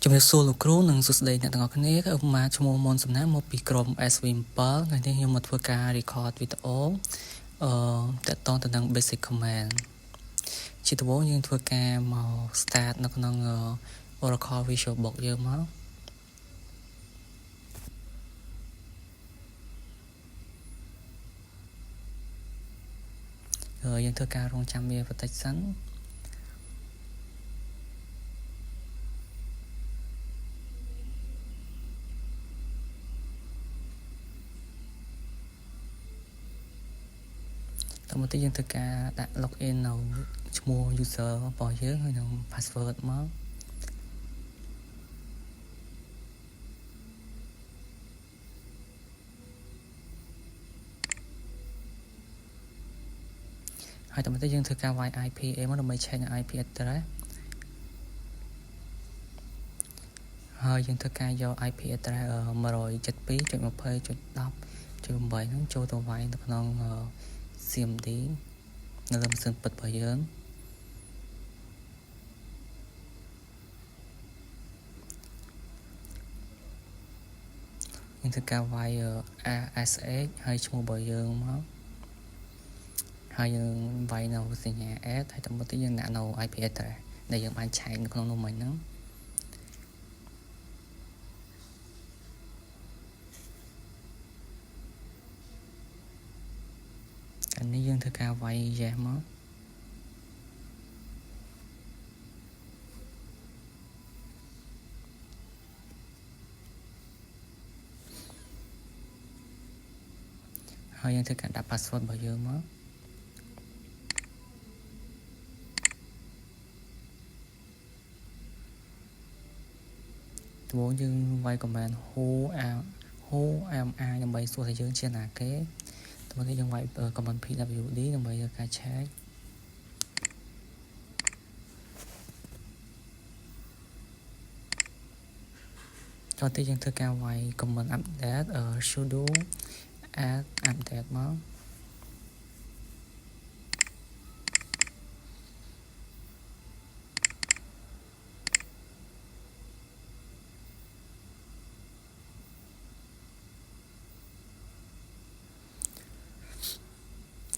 ជំរាបសួរលោកគ្រូនិងសួស្តីអ្នកទាំងអស់គ្នាខ្ញុំមកឈ្មោះមនសំណាងមកពីក្រុម SV7 ថ្ងៃនេះខ្ញុំមកធ្វើការ record វីដេអូតាក់ទងទៅនឹង basic command ជាដំបូងយើងធ្វើការមក start នៅក្នុង Oracle VisualBox យើងមកយើងធ្វើការរងចាំវាបន្តិចសិនតមកទីយើងធ្វើការដាក់ login នៅឈ្មោះ user របស់យើងហើយនឹង password មកហើយតមកទីយើងធ្វើការវាយ IP មកដើម្បី check នៅ IP address ហើយយើងធ្វើការយក IP address 172.20.10.8 ហ្នឹងចូលទៅវាយនៅក្នុង CMD នៅលើម៉ាស៊ីនពិតរបស់យើងធ្វើការវាយ ASH ហើយឈ្មោះរបស់យើងមកហើយយើងវាយនៅសញ្ញា add ហើយតាមទៅយើងដាក់នៅ IP address ដែលយើងបានឆែកនៅក្នុងនោះមិញហ្នឹងអានេះយើងធ្វើការវាយ yes មកហើយយើងធ្វើការដាក់ password របស់យើងមកដំបូងយើងវាយ command who am I ដើម្បីសួរថាយើងជាណាគេតោះនេះយើងវាយ command pwd ដើម្បីធ្វើការ check តោះទីយើងធ្វើការវាយ command update sudo add update មក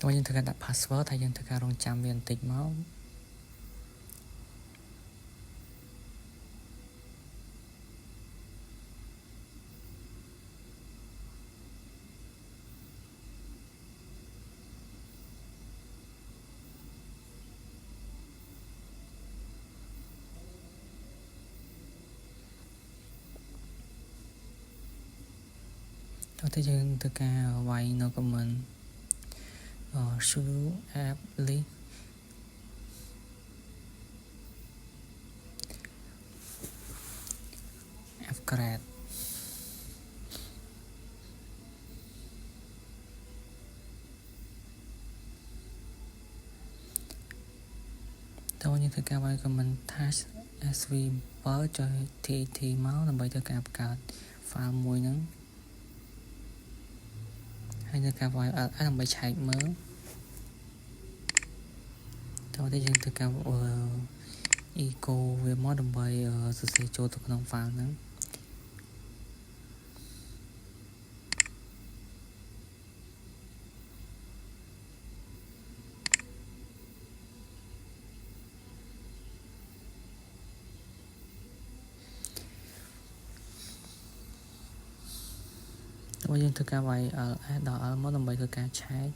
តោះយើងធ្វើការដាក់ password ហើយយើងធ្វើការរងចាំវាបន្តិចមកតោះទីយើងធ្វើការវាយនៅ command sudo app list upgrade តោះយើងធ្វើការវាយ command touch sv7 ចុច tt មកដើម្បីធ្វើការបង្កើត file មួយហ្នឹងហើយធ្វើការវាយ ls ដើម្បីឆែកមើលតោះទីយើងធ្វើការecho វាមកដើម្បីសរសេរចូលទៅក្នុង file ហ្នឹងតោះយើងធ្វើការវាយ ls ដល់ l មកដើម្បីធ្វើការឆែក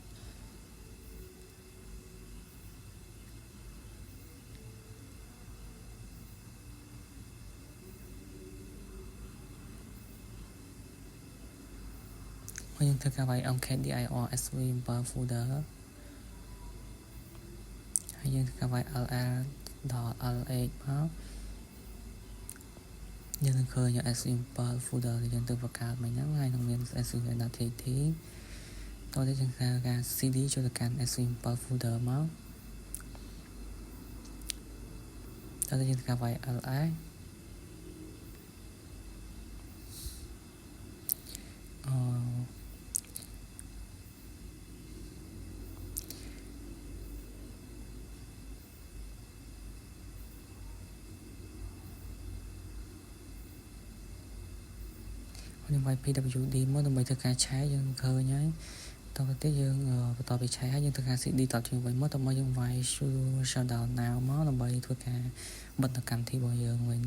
យើងធ្វើការវាយ mkdir sv7 folder ហើយយើងធ្វើការវាយ ls ដល់ lh មកយើងនឹងឃើញ sv7 folder ដែលយើងទៅបង្កើតមិញហ្នឹងហើយនឹងមាន sv7.tt តោះយើងធ្វើការ cd ចូលទៅកាន់ sv7 folder មកតោះយើងធ្វើការវាយ ls យើងវាយ PWD មកដើម្បីធ្វើការឆែកយើងឃើញហើយតទៅទៀតយើងបន្តពីឆែកហើយយើងធ្វើការ CD តទៅវិញមកតមកយើងវាយ shutdown now មកដើម្បីធ្វើការបិទកម្មវិធីរបស់យើងវិញ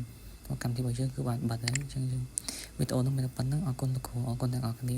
កម្មវិធីរបស់យើងគឺបានបិទហើយអញ្ចឹងវីដេអូនេះមានតែប៉ុណ្្នឹងអរគុណលោកគ្រូអរគុណទាំងអស់គ្នា